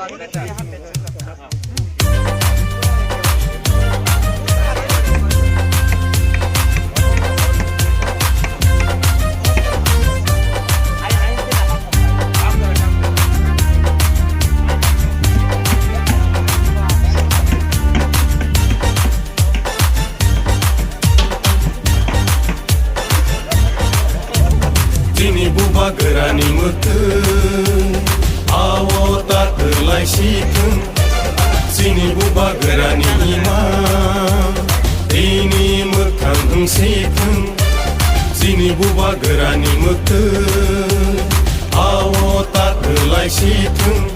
Sini buba gerani mutu awo tak terlai sikun Sini buba gerani ima ini mekang sikun Sini buba gerani mutu awo tak terlai sikun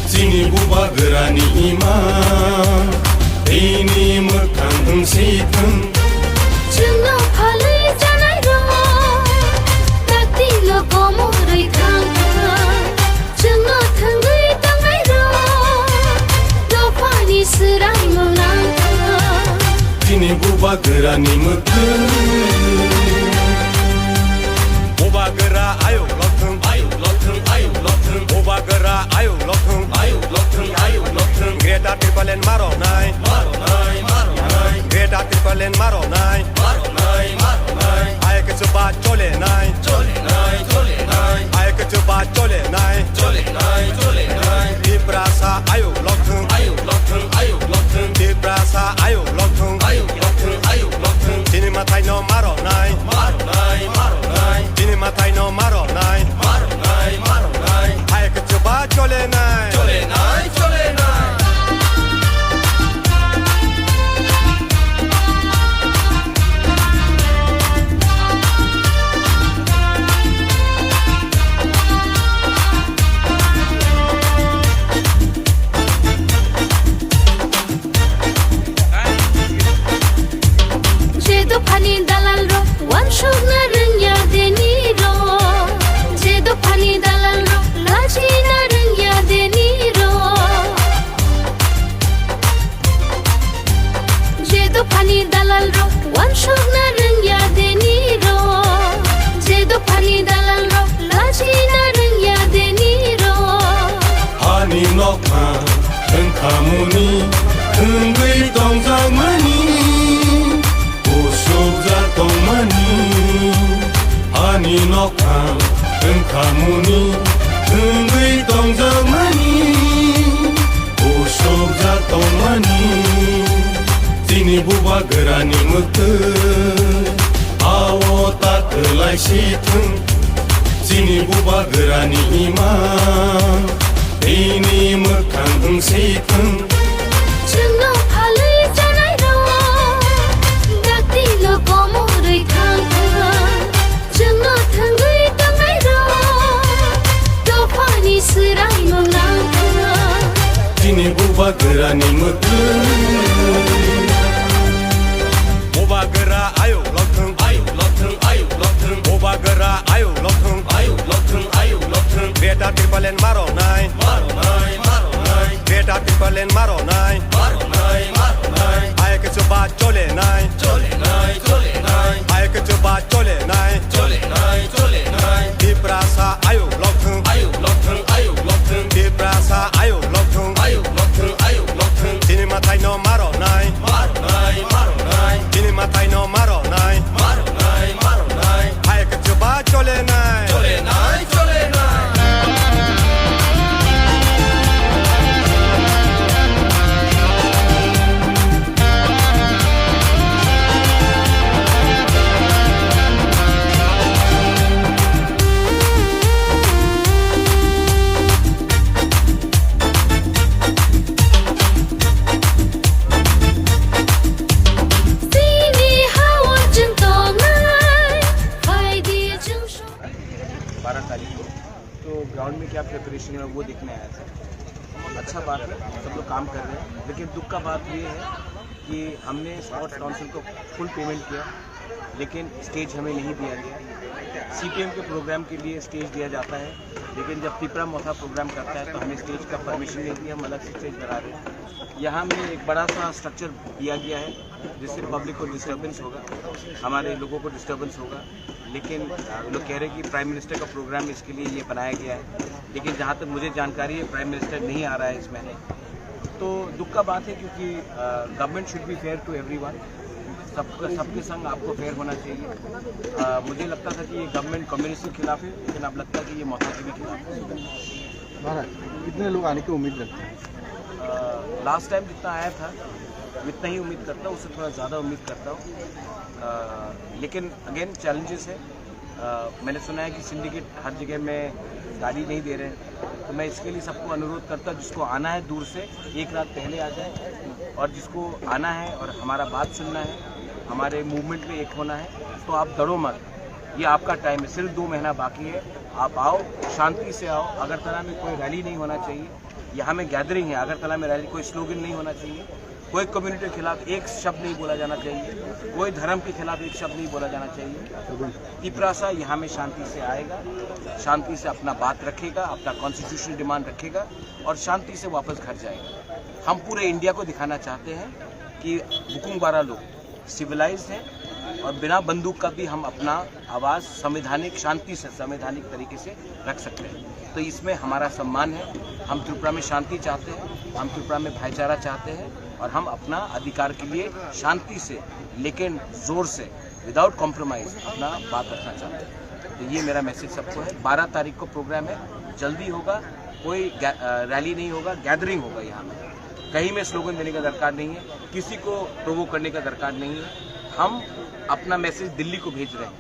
Sini buba gerani ima ini mekang sikun Jangan palai janai ro lo como rơi thang chẳng ngờ thang người đang ngay đó lo phải đi sự rai mong lang Sini buba gerani mutu buba gera ayo lothung buba gera ayo lothung Greta Triplen maro nai Greta Triplen maro nai ay ke chuba chole nai ay ke chuba chole nai di prasa ayo lothung di prasa ayo lothung Sini matai no maro nai Sini matai no maro nai ay ke chuba chole nai Pani dalal ro wan shog na rang ya deni ro je do pani dalal ro laji na rang ya deni ro je do pani dalal ro wan shog na rang ya deni ro je do pani dalal ro laji na rang ya deni ro Hani nokma engkamuni engui dongjang mani Tong mani Hani nokam engkamuni engui dongjang mani Usok jatong mani Sini buba gerani mutu awo tak terlai situng Sini buba gerani ima ini mekang situng Jangan palai janai ro dakti lo como rơi thang jangan thang người đang ngay đó do pani sự rai mong lang Sini buba gerani mutu buba gera ayo lothung buba gera ayo lothung Greta Triplen maro nai Greta Triplen maro nai ay ke chuba chole nai ay ke chuba chole nai di prasa ayo lothung di prasa ayo lothung Sini matai no maro nai Sini matai no maro nai ay ke chuba chole nai ground में क्या preparation है वो देखने आया था। अच्छा बात है, सब लोग काम कर रहे हैं, लेकिन दुख का बात ये है कि हमने स्पोर्ट्स काउंसिल को फुल पेमेंट किया लेकिन स्टेज हमें नहीं दिया गया। सीपीएम के प्रोग्राम के लिए स्टेज दिया जाता है, लेकिन जब पिपरा मोथा प्रोग्राम करता है तो हमें स्टेज का परमिशन नहीं दिया, हम अलग से स्टेज बना रहे हैं। यहाँ हमें एक बड़ा सा स्ट्रक्चर दिया गया है जिससे पब्लिक को डिस्टर्बेंस होगा, हमारे लोगों को डिस्टर्बेंस होगा। लेकिन लोग कह रहे हैं कि प्राइम मिनिस्टर का प्रोग्राम इसके लिए ये बनाया गया है, लेकिन जहाँ तक मुझे जानकारी है प्राइम मिनिस्टर नहीं आ रहा है इस महीने। तो दुख का बात है, क्योंकि government should be fair to everyone. सबके संग आपको फेयर होना चाहिए। मुझे लगता था कि ये गवर्नमेंट कम्युनिस्ट के खिलाफ है, लेकिन अब लगता है कि ये मौका के भी खिलाफ है। महाराज कितने लोग आने की उम्मीद रखते हैं? लास्ट टाइम जितना आया था इतना ही उम्मीद करता हूँ, उससे थोड़ा ज़्यादा उम्मीद करता हूँ। लेकिन अगेन चैलेंजेस है। मैंने सुना है कि सिंडिकेट हर जगह में गाड़ी नहीं दे रहे हैं, तो मैं इसके लिए सबको अनुरोध करता हूँ जिसको आना है दूर से एक रात पहले आ जाए, और जिसको आना है और हमारा बात सुनना है, हमारे मूवमेंट में एक होना है, तो आप डरो मत। ये आपका टाइम है, सिर्फ 2 महीना बाकी है। आप आओ, शांति से आओ। अगरतला में कोई रैली नहीं होना चाहिए, यहाँ में गैदरिंग है। अगरतला में रैली, कोई स्लोगन नहीं होना चाहिए, कोई कम्युनिटी के खिलाफ एक शब्द नहीं बोला जाना चाहिए, कोई धर्म के खिलाफ एक शब्द नहीं बोला जाना चाहिए। तिपरासा यहाँ में शांति से आएगा, शांति से अपना बात रखेगा, अपना कॉन्स्टिट्यूशनल डिमांड रखेगा और शांति से वापस घर जाएगा। हम पूरे इंडिया को दिखाना चाहते हैं कि बुकुंगबारा लोग सिविलाइज्ड हैं और बिना बंदूक का भी हम अपना आवाज़ संवैधानिक शांति से, संवैधानिक तरीके से रख सकते हैं। तो इसमें हमारा सम्मान है। हम त्रिपुरा में शांति चाहते हैं, हम त्रिपुरा में भाईचारा चाहते हैं और हम अपना अधिकार के लिए शांति से लेकिन जोर से विदाउट कॉम्प्रोमाइज अपना बात रखना चाहते हैं। तो ये मेरा मैसेज सबको है। 12 तारीख को प्रोग्राम है, जल्दी होगा, कोई रैली नहीं होगा, गैदरिंग होगा। यहाँ में कहीं में स्लोगन देने का दरकार नहीं है, किसी को प्रोवोक करने का दरकार नहीं है। हम अपना मैसेज दिल्ली को भेज रहे हैं,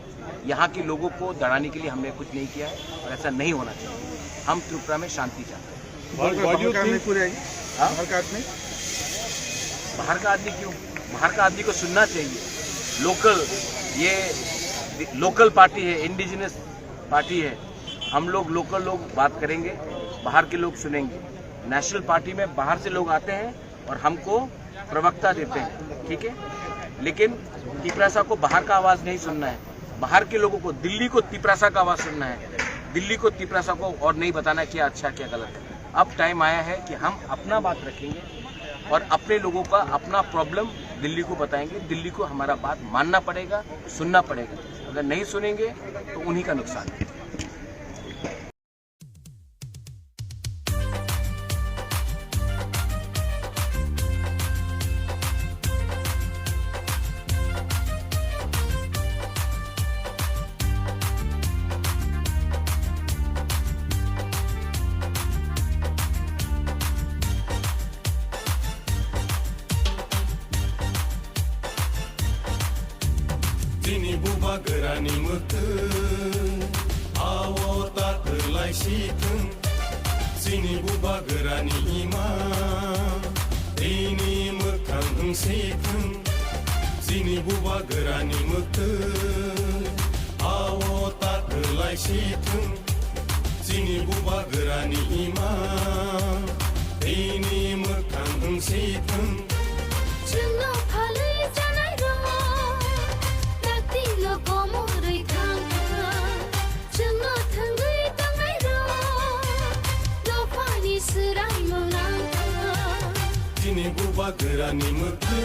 यहाँ के लोगों को दड़ाने के लिए हमने कुछ नहीं किया है और ऐसा नहीं होना चाहिए। हम त्रिपुरा में शांति चाहते हैं। बाहर का आदमी बाहर का आदमी क्यों? बाहर का आदमी को सुनना चाहिए। ये लोकल पार्टी है, इंडिजिनस पार्टी है। हम लोग लोकल लोग बात करेंगे, बाहर के लोग सुनेंगे। नेशनल पार्टी में बाहर से लोग आते हैं और हमको प्रवक्ता देते हैं, ठीक है। लेकिन तिपरासा को बाहर का आवाज़ नहीं सुनना है, बाहर के लोगों को, दिल्ली को तिपरासा का आवाज़ सुनना है। दिल्ली को तिपरासा को और नहीं बताना क्या अच्छा क्या गलत है। अब टाइम आया है कि हम अपना बात रखेंगे और अपने लोगों का अपना प्रॉब्लम दिल्ली को बताएंगे। दिल्ली को हमारा बात मानना पड़ेगा, सुनना पड़ेगा। अगर नहीं सुनेंगे तो उन्हीं का नुकसान है। Tini buba gerani mete, awo tak terlai situng. Sini buba gerani ima, ini mekang situng. Sini buba gerani mete, awo tak terlai situng. Sini buba gerani ima, ini mekang situng. Jumno phalai janai ro, dakti lo komoroi thangka. Jumno thangai tangai ro, lo pani serai molangka. Tini buba gerani mete,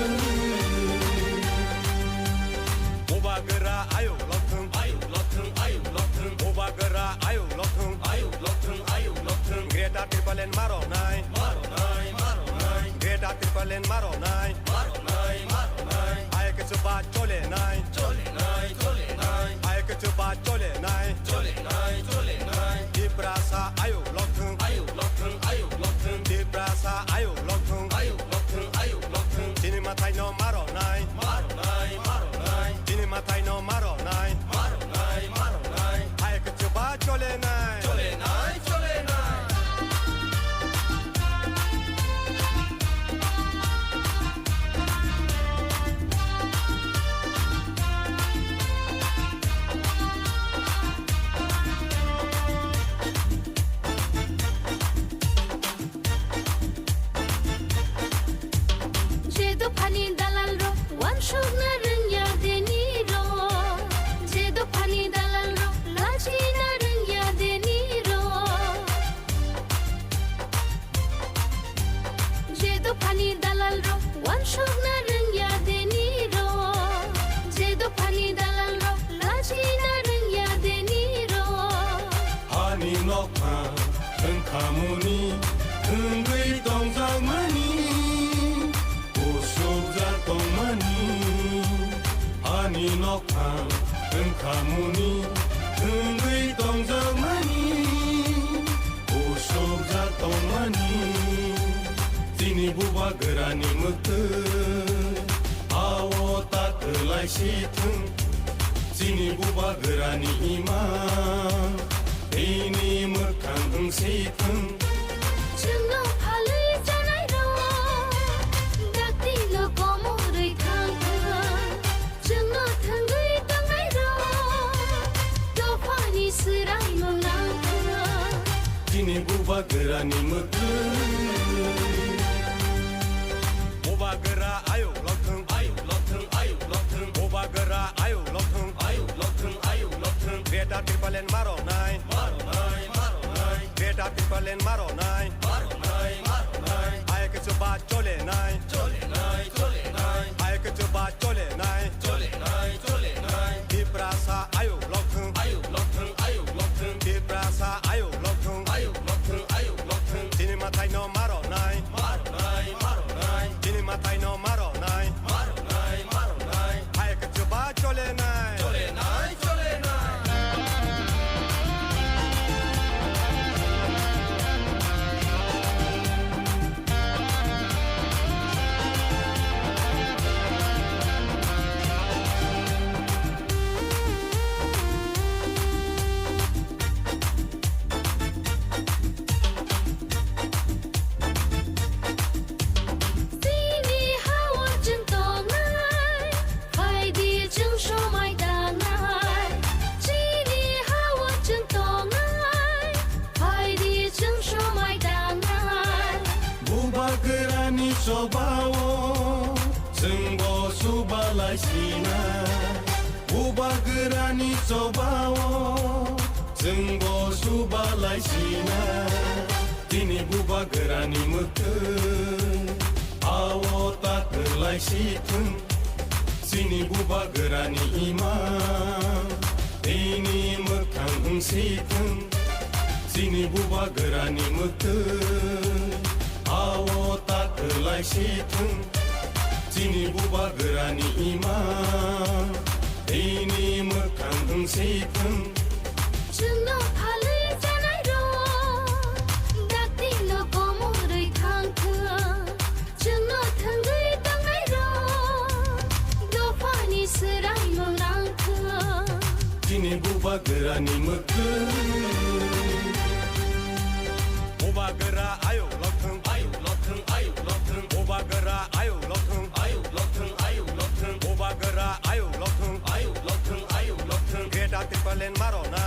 Buba gera ayo lotung, ayo lotung, ayo lotung. Buba gera ayo lotung, ayo lotung, ayo lotung. Greta Tripalen maro nai, maro nai, maro nai. Greta Tripalen maro nai, maro nai, maro nai. Ay ke chuba chole nai, chole nai, chole nai. Ay ke chuba chole nai, chole nai, chole nai. Tiprasa ayo lotung, ayo lotung, ayo lotung. Tiprasa ayo lotung, ayo lotung, ayo lotung. Tini matai no maro nai, maro nai, maro nai. Tini matai no maro nai, maro nai, maro nai. Ay ke chuba chole nai, chole nai, chole nai. Jedo pani dalal ro, wan shogna rengya deni ro. Jedo pani dalal ro, lachi na rengya deni ro. Jedo pani dalal ro, wan shogna rengya deni ro. Jedo pani dalal ro, lachi na rengya नखां ओंखामुनि ओंगै दंजोमानि उसुक जाथंमानि दिनै बुबा गोरानि मोखै आव ताखोलायसिथों दिनै बुबा गोरानि इमा दिनै मोखां ओंसिथों जोंनाव फालै जानाय र' दाखिल' गमरै थांथों जोंनाव थोंगै दांनाय र' दफानि सोराय मोनलांथों दिनै बुबा गोरानि मोखै बुबा गोरा आयौ लथों बुबा गोरा आयौ लथों बेटा ट्रिपलेन मारनाय बेटा ट्रिपलेन मारनाय आयके चोबा चले नाय आयके चोबा चले नाय दिप्रासा आयौ लथों दिप्रासा आयौ लथों दिनै माथाय न मारनाय दिनै माथाय न मारनाय आयके चोबा चले नाय दिनै हावा जों दंनाय फायदि जों समाय दानाय दिनै हावा जों दंनाय फायदि जों समाय दानाय बुबा गोरानि सबाव जों बसुबालायसिना बुबा गोरानि सबाव जों बसुबालायसिना दिनै बुबा गोरानि मोखै आव ताखोलायसिथों दिनै बुबा गोरानि इमा दिनै मोखां ओंसिथों दिनै बुबा गोरानि मोखै आव ताखोलायसिथों दिनै बुबा गोरानि इमा दिनै मोखां ओंसिथों जोंनाव फालै जानाय र' दाखिल' गमरै थांथों जोंनाव थोंगै दांनाय र' दफानि सोराय मोनलांथों दिनै बुबा गोरानि मोखै बुबा गोरा आयौ लथों बुबा गोरा आयौ लथों बुबा गोरा आयौ लथों बेटा ट्रिपलेन मारनाय